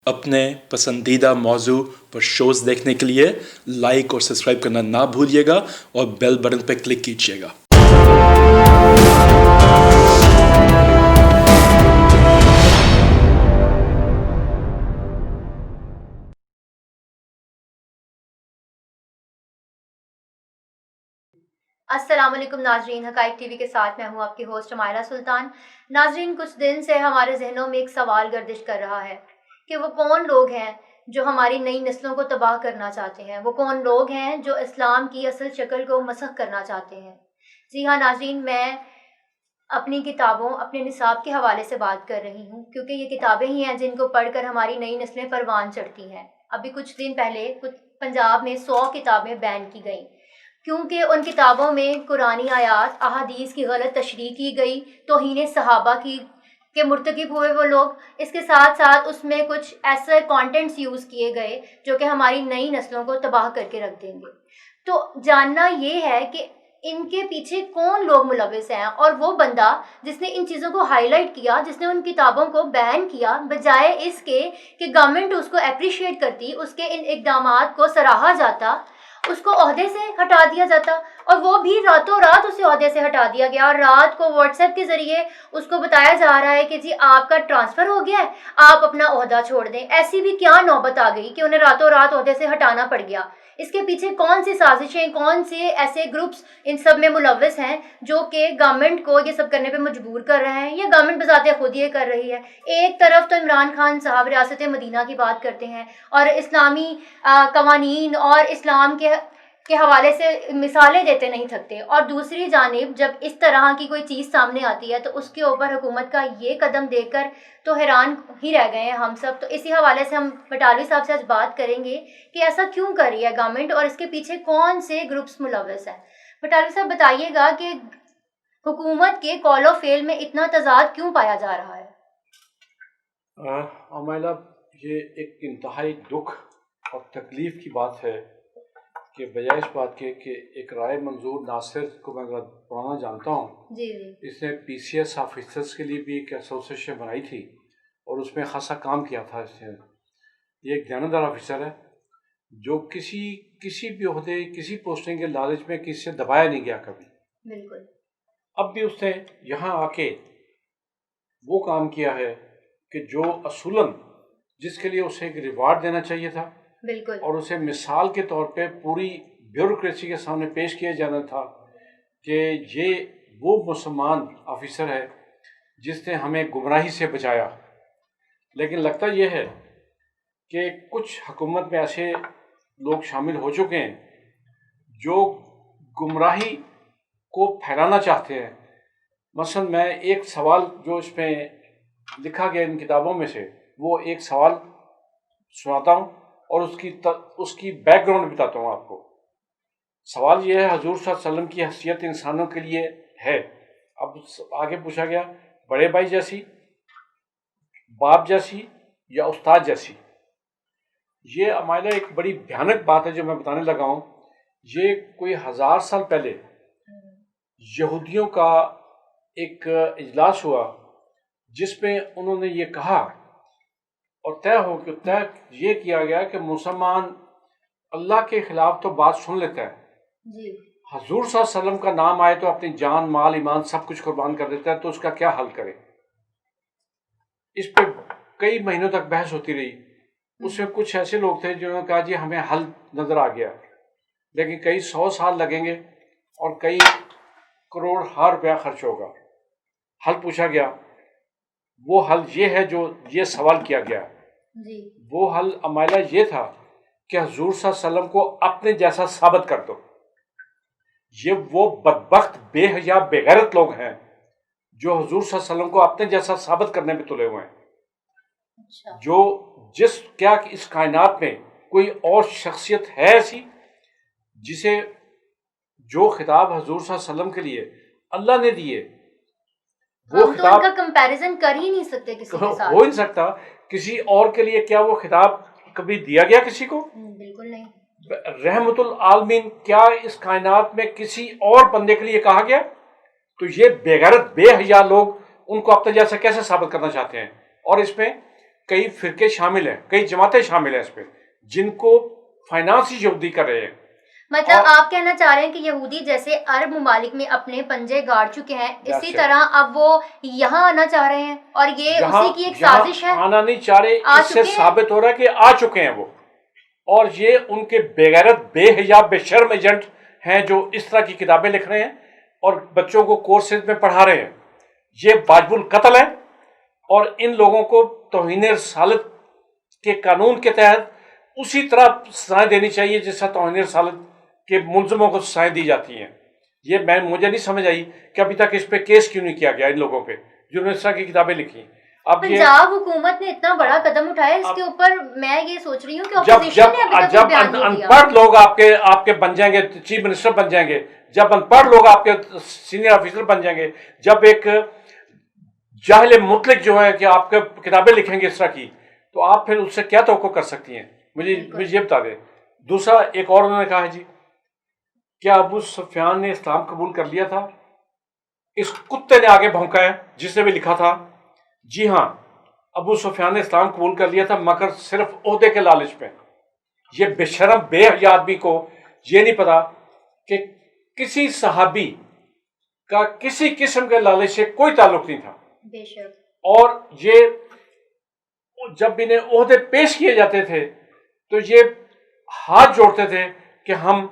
اپنے پسندیدہ موضوع پر شوز دیکھنے کے لیے لائک اور سبسکرائب کرنا نہ بھولیے گا اور بیل بٹن پہ کلک کیجیے گا۔ السلام علیکم ناظرین، حقائق ٹی وی کے ساتھ میں ہوں آپ کی ہوسٹ مائرہ سلطان۔ ناظرین، کچھ دن سے ہمارے ذہنوں میں ایک سوال گردش کر رہا ہے کہ وہ کون لوگ ہیں جو ہماری نئی نسلوں کو تباہ کرنا چاہتے ہیں، وہ کون لوگ ہیں جو اسلام کی اصل شکل کو مسخ کرنا چاہتے ہیں۔ جی ہاں ناظرین، میں اپنی کتابوں، اپنے نصاب کے حوالے سے بات کر رہی ہوں، کیونکہ یہ کتابیں ہی ہیں جن کو پڑھ کر ہماری نئی نسلیں پروان چڑھتی ہیں۔ ابھی کچھ دن پہلے پنجاب میں 100 کتابیں بین کی گئیں، کیونکہ ان کتابوں میں قرآنی آیات، احادیث کی غلط تشریح کی گئی، توہین صحابہ کے مرتکب ہوئے وہ لوگ، اس کے ساتھ ساتھ اس میں کچھ ایسے کانٹینٹس یوز کیے گئے جو کہ ہماری نئی نسلوں کو تباہ کر کے رکھ دیں گے۔ تو جاننا یہ ہے کہ ان کے پیچھے کون لوگ ملوث ہیں، اور وہ بندہ جس نے ان چیزوں کو ہائی لائٹ کیا، جس نے ان کتابوں کو بین کیا، بجائے اس کے کہ گورنمنٹ اس کو اپریشیٹ کرتی، اس کے ان اقدامات کو سراہا جاتا، اس کو عہدے سے ہٹا دیا جاتا، اور وہ بھی راتوں رات اسے عہدے سے ہٹا دیا گیا، اور رات کو واٹس ایپ کے ذریعے اس کو بتایا جا رہا ہے کہ جی آپ کا ٹرانسفر ہو گیا ہے، آپ اپنا عہدہ چھوڑ دیں۔ ایسی بھی کیا نوبت آ گئی کہ انہیں راتوں رات عہدے سے ہٹانا پڑ گیا؟ اس کے پیچھے کون سی سازشیں، کون سے ایسے گروپس ان سب میں ملوث ہیں جو کہ گورنمنٹ کو یہ سب کرنے پہ مجبور کر رہے ہیں، یا گورنمنٹ بذات خود یہ کر رہی ہے؟ ایک طرف تو عمران خان صاحب ریاست مدینہ کی بات کرتے ہیں اور اسلامی قوانین اور اسلام کے حوالے سے مثالیں دیتے نہیں تھکتے، اور دوسری جانب جب اس طرح کی کوئی چیز سامنے آتی ہے تو اس کے اوپر حکومت کا یہ قدم دیکھ کر تو حیران ہی رہ گئے ہیں ہم سب۔ تو اسی حوالے سے ہم بٹالوی صاحب سے آج بات کریں گے کہ ایسا کیوں کر رہی ہے گورنمنٹ، اور اس کے پیچھے کون سے گروپس ملوث ہیں۔ بٹالوی صاحب بتائیے گا کہ حکومت کے قول و فعل میں اتنا تضاد کیوں پایا جا رہا ہے؟ عمائلہ، یہ ایک انتہائی دکھ اور تکلیف کی بات ہے کہ بجائے اس بات کے کہ ایک رائے منظور ناصر کو میں پرانا جانتا ہوں، جی اس نے پی سی ایس آفیسرس کے لیے بھی ایک ایسوسیشن بنائی تھی اور اس میں خاصا کام کیا تھا۔ اس نے یہ ایک دیانتدار آفیسر ہے جو کسی بھی عہدے، کسی پوسٹنگ کے لالچ میں کسی سے دبایا نہیں گیا کبھی۔ بالکل۔ اب بھی اس نے یہاں آ کے وہ کام کیا ہے کہ جو اصولاً جس کے لیے اسے ایک ریوارڈ دینا چاہیے تھا، بالکل، اور اسے مثال کے طور پہ پوری بیوروکریسی کے سامنے پیش کیا جانا تھا کہ یہ وہ مسلمان آفیسر ہے جس نے ہمیں گمراہی سے بچایا۔ لیکن لگتا یہ ہے کہ کچھ حکومت میں ایسے لوگ شامل ہو چکے ہیں جو گمراہی کو پھیلانا چاہتے ہیں۔ مثلا میں ایک سوال جو اس میں لکھا گیا ان کتابوں میں سے، وہ ایک سوال سناتا ہوں اور اس کی بیک گراؤنڈ بتاتا ہوں آپ کو۔ سوال یہ ہے، حضور صلی اللہ علیہ وسلم کی حیثیت انسانوں کے لیے ہے۔ اب آگے پوچھا گیا، بڑے بھائی جیسی، باپ جیسی، یا استاد جیسی؟ یہ عمائلہ ایک بڑی بھیانک بات ہے جو میں بتانے لگا ہوں۔ یہ کوئی 1000 سال پہلے یہودیوں کا ایک اجلاس ہوا جس میں انہوں نے یہ کہا اور طے یہ کیا گیا کہ مسلمان اللہ کے خلاف تو بات سن لیتا ہے، جی، حضور صلی اللہ علیہ وسلم کا نام آئے تو اپنی جان، مال، ایمان سب کچھ قربان کر دیتا ہے، تو اس کا کیا حل کرے؟ اس پہ کئی مہینوں تک بحث ہوتی رہی۔ اس میں کچھ ایسے لوگ تھے جنہوں نے کہا جی ہمیں حل نظر آ گیا، لیکن کئی 100 سال لگیں گے اور کئی کروڑ روپیہ خرچ ہوگا۔ حل پوچھا گیا، وہ حل یہ ہے جو یہ سوال کیا گیا۔ جی، وہ حل عمائلہ یہ تھا کہ حضور صلی اللہ علیہ وسلم کو اپنے جیسا ثابت کر دو۔ یہ وہ بدبخت، بے حیا، بے غیرت لوگ ہیں جو حضور صلی اللہ علیہ وسلم کو اپنے جیسا ثابت کرنے پہ تلے ہوئے ہیں۔ جو کیا اس کائنات میں کوئی اور شخصیت ہے ایسی جسے جو خطاب حضور صلی اللہ علیہ وسلم کے لیے اللہ نے دیے، وہ ہم تو خطاب ان کا کمپیریزن کر ہی نہیں سکتے کسی کے ساتھ۔ ہو ہی نہیں سکتا۔ کسی اور کے لیے کیا وہ خطاب کبھی دیا گیا کسی کو؟ بالکل نہیں۔ رحمت العالمین کیا اس کائنات میں کسی اور بندے کے لیے کہا گیا؟ تو یہ بے غیرت، بے حیا لوگ ان کو اپنے جیسا کیسے ثابت کرنا چاہتے ہیں؟ اور اس میں کئی فرقے شامل ہیں, کئی جماعتیں شامل ہیں اس پہ, جن کو فائنانس یہودی کر رہے ہیں. مطلب آپ کہنا چاہ رہے ہیں کہ یہودی جیسے عرب ممالک میں اپنے پنجے گاڑ چکے ہیں, اسی طرح اب وہ یہاں آنا چاہ رہے ہیں, اور یہ اسی کی ایک سازش ہے. آنا نہیں چاہ رہے, اس سے ثابت ہو رہا ہے کہ آ چکے ہیں وہ, اور یہ ان کے بے غیرت, بے حیا, بے شرم ایجنٹ ہیں جو اس طرح کی کتابیں لکھ رہے ہیں اور بچوں کو کورسز میں پڑھا رہے ہیں. یہ واجب القتل ہے, اور ان لوگوں کو توہین رسالت کے قانون کے تحت اسی طرح سزائیں دینی چاہیے جس طرح توہین رسالت کے ملزموں کو سزائیں دی جاتی ہیں. یہ مجھے نہیں سمجھ آئی کہ ابھی تک اس پہ کیس کیوں نہیں کیا گیا ان لوگوں پہ جنہوں نے اس طرح کی کتابیں لکھی. اب پنجاب حکومت نے اتنا بڑا قدم اٹھایا, اس کے اوپر میں یہ سوچ رہی ہوں کہ اپوزیشن نے ابھی تک کوئی بیان نہیں دیا. ان پڑھ لوگ آپ کے بن جائیں گے, چیف منسٹر بن جائیں گے, جب ان پڑھ لوگ آپ کے سینئر آفیسر بن جائیں گے, جب ایک جاہل مطلق جو ہے کہ آپ کے کتابیں لکھیں گے اس طرح کی, تو آپ پھر اس سے کیا توقع کر سکتی ہیں؟ مجھے یہ بتا دیں. دوسرا ایک اور انہوں نے کہا ہے جی, کیا ابو سفیان نے اسلام قبول کر لیا تھا؟ اس کتے نے آگے بھونکا ہے جس نے بھی لکھا تھا. جی ہاں, ابو سفیان نے اسلام قبول کر لیا تھا, مگر صرف عہدے کے لالچ پہ. یہ بے شرم بے حیا آدمی کو یہ نہیں پتا کہ کسی صحابی کا کسی قسم کے لالچ سے کوئی تعلق نہیں تھا. بے شک. اور یہ جب انہیں عہدے پیش کیے جاتے تھے تو یہ ہاتھ جوڑتے تھے کہ ہم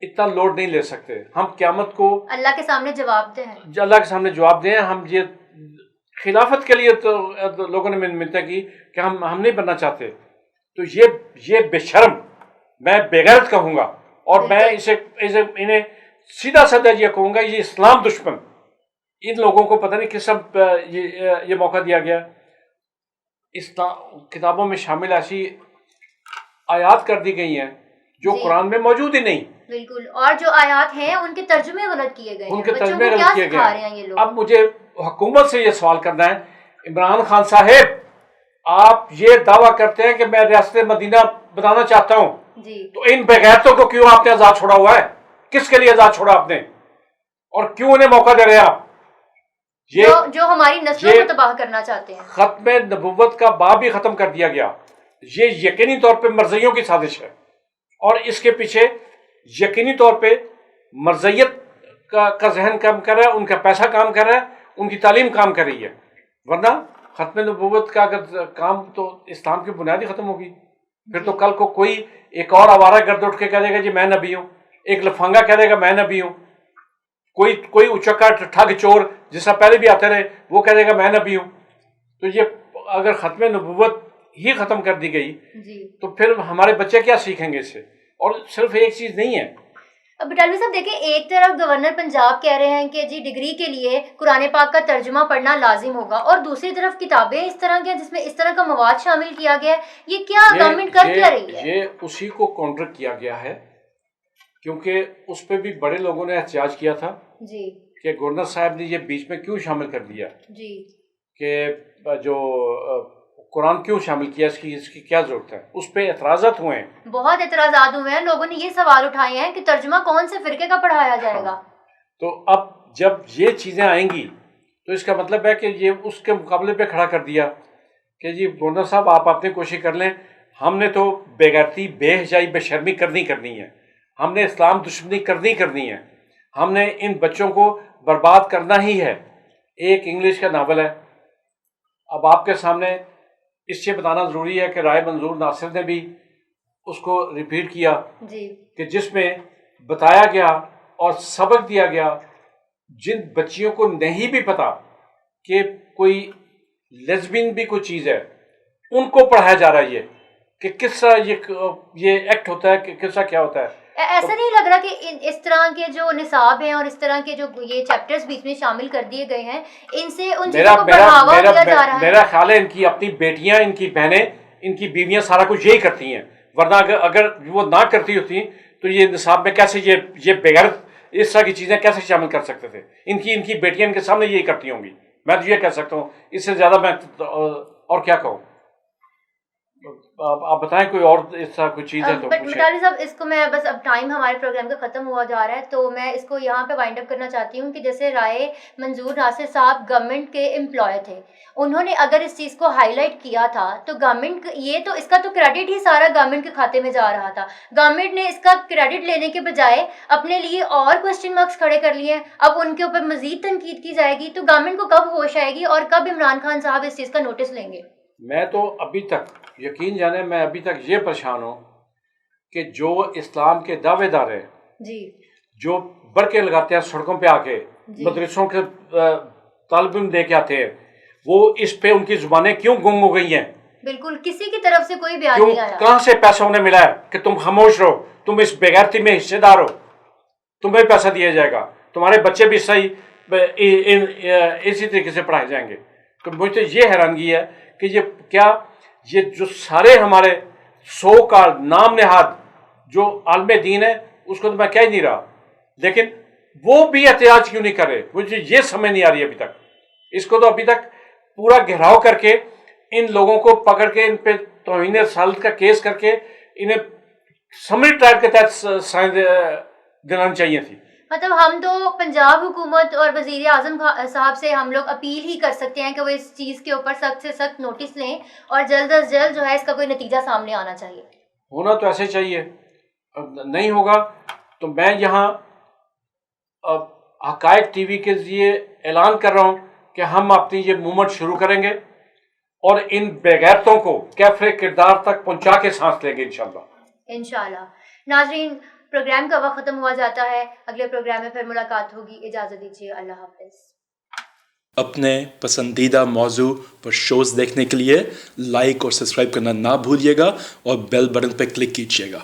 اتنا لوڈ نہیں لے سکتے, ہم قیامت کو اللہ کے سامنے جواب دیں, اللہ کے سامنے جواب دیں. ہم یہ خلافت کے لیے تو لوگوں نے منتیں کی کہ ہم نہیں بننا چاہتے. تو یہ بے شرم, میں بے غیرت کہوں گا, اور میں انہیں سیدھا سادہ یہ کہوں گا, یہ اسلام دشمن. ان لوگوں کو پتہ نہیں کس سب یہ موقع دیا گیا. اسلام کتابوں میں شامل ایسی آیات کر دی گئی ہیں جو قرآن میں موجود ہی نہیں. بالکل, اور جو آیات ہیں ان کے ترجمے غلط کیے گئے ہیں, ان کے بچوں ترجمے کو کیا غلط کیے سکھا گئے رہے ہیں یہ لوگ. اب مجھے حکومت سے یہ سوال کرنا ہے, عمران خان صاحب آپ یہ دعویٰ کرتے ہیں کہ میں ریاست مدینہ بنانا چاہتا ہوں, جی, تو ان بغیرتوں کو کیوں آپ نے آزاد چھوڑا ہوا ہے؟ کس کے لیے آزاد چھوڑا آپ نے, اور کیوں انہیں موقع دے رہے ہیں آپ؟ جو ہماری نسلوں کو تباہ کرنا چاہتے ہیں. ختم نبوت کا باب ہی ختم کر دیا گیا. یہ یقینی طور پہ مرزیوں کی سازش ہے, اور اس کے پیچھے یقینی طور پہ مرزیت کا ذہن کام کر رہا ہے, ان کا پیسہ کام کر رہا ہے, ان کی تعلیم کام کر رہی ہے. ورنہ ختم نبوت کا اگر کام تو اسلام کی بنیاد ہی ختم ہوگی. پھر تو کل کو کوئی ایک اور آوارہ گرد اٹھ کے کہہ دے گا جی میں نبی ہوں, ایک لفنگا کہہ دے گا میں نبی ہوں, کوئی اچکا ٹھگ چور جس سے پہلے بھی آتے رہے وہ کہہ دے گا میں نبی ہوں. تو یہ اگر ختم نبوت ہی ختم کر دی گئی تو پھر ہمارے بچے کیا سیکھیں گے اس سے؟ اور صرف ایک چیز نہیں ہے. بٹالوی صاحب دیکھیں, ایک طرف گورنر پنجاب کہہ رہے ہیں کہ جی ڈگری کے لیے قرآن پاک کا ترجمہ پڑھنا لازم ہوگا, اور دوسری طرف کتابیں اس طرح کی جس میں اس طرح کا مواد شامل کیا گیا ہے. یہ کیا گورنمنٹ کر کیا رہی ہے؟ یہ اسی کو کاؤنٹر کیا گیا ہے, کیونکہ اس پہ بھی بڑے لوگوں نے احتجاج کیا تھا جی کہ گورنر صاحب نے یہ بیچ میں کیوں شامل کر دیا, جی, کہ جو قرآن کیوں شامل کیا, اس کی کیا ضرورت ہے. اس پہ اعتراضات ہوئے ہیں, بہت اعتراضات ہوئے ہیں. لوگوں نے یہ سوال اٹھائے ہیں کہ ترجمہ کون سے فرقے کا پڑھایا جائے گا. تو اب جب یہ چیزیں آئیں گی تو اس کا مطلب ہے کہ یہ اس کے مقابلے پہ کھڑا کر دیا کہ جی گورنر صاحب آپ اپنی کوشش کر لیں, ہم نے تو بے غیرتی, بے حیائی, بے شرمی کرنی ہے, ہم نے اسلام دشمنی کرنی ہے, ہم نے ان بچوں کو برباد کرنا ہی ہے. ایک انگلش کا ناول ہے, اب آپ کے سامنے اس سے بتانا ضروری ہے کہ رائے منظور ناصر نے بھی اس کو ریپیٹ کیا جی, کہ جس میں بتایا گیا اور سبق دیا گیا جن بچیوں کو نہیں بھی پتا کہ کوئی لیزبین بھی کوئی چیز ہے, ان کو پڑھایا جا رہا ہے یہ کہ کس طرح یہ ایکٹ ہوتا ہے, کہ کس طرح کیا ہوتا ہے. ایسا نہیں لگ رہا کہ اس طرح کے جو نصاب ہیں اور اس طرح کے جو یہ چیپٹرز بیچ میں شامل کر دیے گئے ہیں, ان سے ان چیزوں کو بڑھاوا دیا جا رہا ہے؟ میرا خیال ہے ان کی اپنی بیٹیاں, ان کی بہنیں, ان کی بیویاں سارا کچھ یہی کرتی ہیں, ورنہ اگر وہ نہ کرتی ہوتی تو یہ نصاب میں کیسے یہ بغیر اس طرح کی چیزیں کیسے شامل کر سکتے تھے. ان کی بیٹیاں ان کے سامنے یہی کرتی ہوں گی, میں تو یہ کہہ سکتا ہوں, اس سے زیادہ میں اور کیا کہوں. آپ بتائیں کوئی اور اس طرح کوئی چیز ہے تو بٹ پوچھیں. مٹالی صاحب اس کو میں بس اب ٹائم ہمارے پروگرام کا ختم ہوا جا رہا ہے تو میں اس کو یہاں پہ وائنڈ اپ کرنا چاہتی ہوں کہ جیسے رائے منظور ناصر صاحب گورنمنٹ کے امپلائے تھے, انہوں نے اگر اس چیز کو ہائی لائٹ کیا تھا تو گورنمنٹ یہ تو اس کا تو کریڈٹ ہی سارا گورنمنٹ کے کھاتے میں جا رہا تھا. گورنمنٹ نے اس کا کریڈٹ لینے کے بجائے اپنے لیے اور کوسچن مارکس کھڑے کر لیے. اب ان کے اوپر مزید تنقید کی جائے گی تو گورنمنٹ کو کب ہوش آئے گی اور کب عمران خان صاحب اس چیز کا نوٹس لیں گے؟ میں تو ابھی تک یقین جانے میں ابھی تک یہ پریشان ہوں کہ جو اسلام کے دعوے دار ہیں جی جو برقعے لگاتے ہیں سڑکوں پہ آ کے مدرسوں کے طالب علم دے کے آتے ہیں, وہ اس پہ ان کی زبانیں کیوں گم ہو گئی ہیں؟ بالکل کسی کی طرف سے کوئی بیان کیوں نہیں آیا. کہاں سے پیسہ انہیں ملا ہے کہ تم خاموش رہو, تم اس بےغیرتی میں حصے دار ہو, تمہیں پیسہ دیا جائے گا, تمہارے بچے بھی صحیح اسی طریقے سے پڑھائے جائیں گے. تو مجھے یہ حیرانگی ہے کہ یہ جو سارے ہمارے سو کا نام نہاد جو عالم دین ہے اس کو تو میں کہہ ہی نہیں رہا, لیکن وہ بھی احتجاج کیوں نہیں کر رہے؟ مجھے یہ سمجھ نہیں آ رہی ابھی تک. اس کو تو ابھی تک پورا گھیراؤ کر کے ان لوگوں کو پکڑ کے ان پہ توہین رسالت کا کیس کر کے انہیں سمری ٹرائل کے تحت سائن دلانا چاہیے تھی. مطلب ہم تو پنجاب حکومت اور وزیر اعظم صاحب سے ہم لوگ اپیل ہی کر سکتے ہیں کہ وہ اس چیز کے اوپر سخت سے سخت نوٹس لیں اور جلد از جلد جو ہے اس کا کوئی نتیجہ سامنے آنا چاہیے. ہونا تو ایسے چاہیے, نہیں ہوگا تو میں یہاں حقائق ٹی وی کے ذریعے اعلان کر رہا ہوں کہ ہم اپنی یہ موومنٹ شروع کریں گے اور ان بےغیرتوں کو کیفے کردار تک پہنچا کے سانس لیں گے انشاءاللہ. انشاءاللہ. ناظرین پروگرام کا وقت ختم ہوا جاتا ہے, اگلے پروگرام میں پھر ملاقات ہوگی. اجازت دیجیے, اللہ حافظ. اپنے پسندیدہ موضوع پر شوز دیکھنے کے لیے لائک اور سبسکرائب کرنا نہ بھولیے گا اور بیل بٹن پہ کلک کیجیے گا.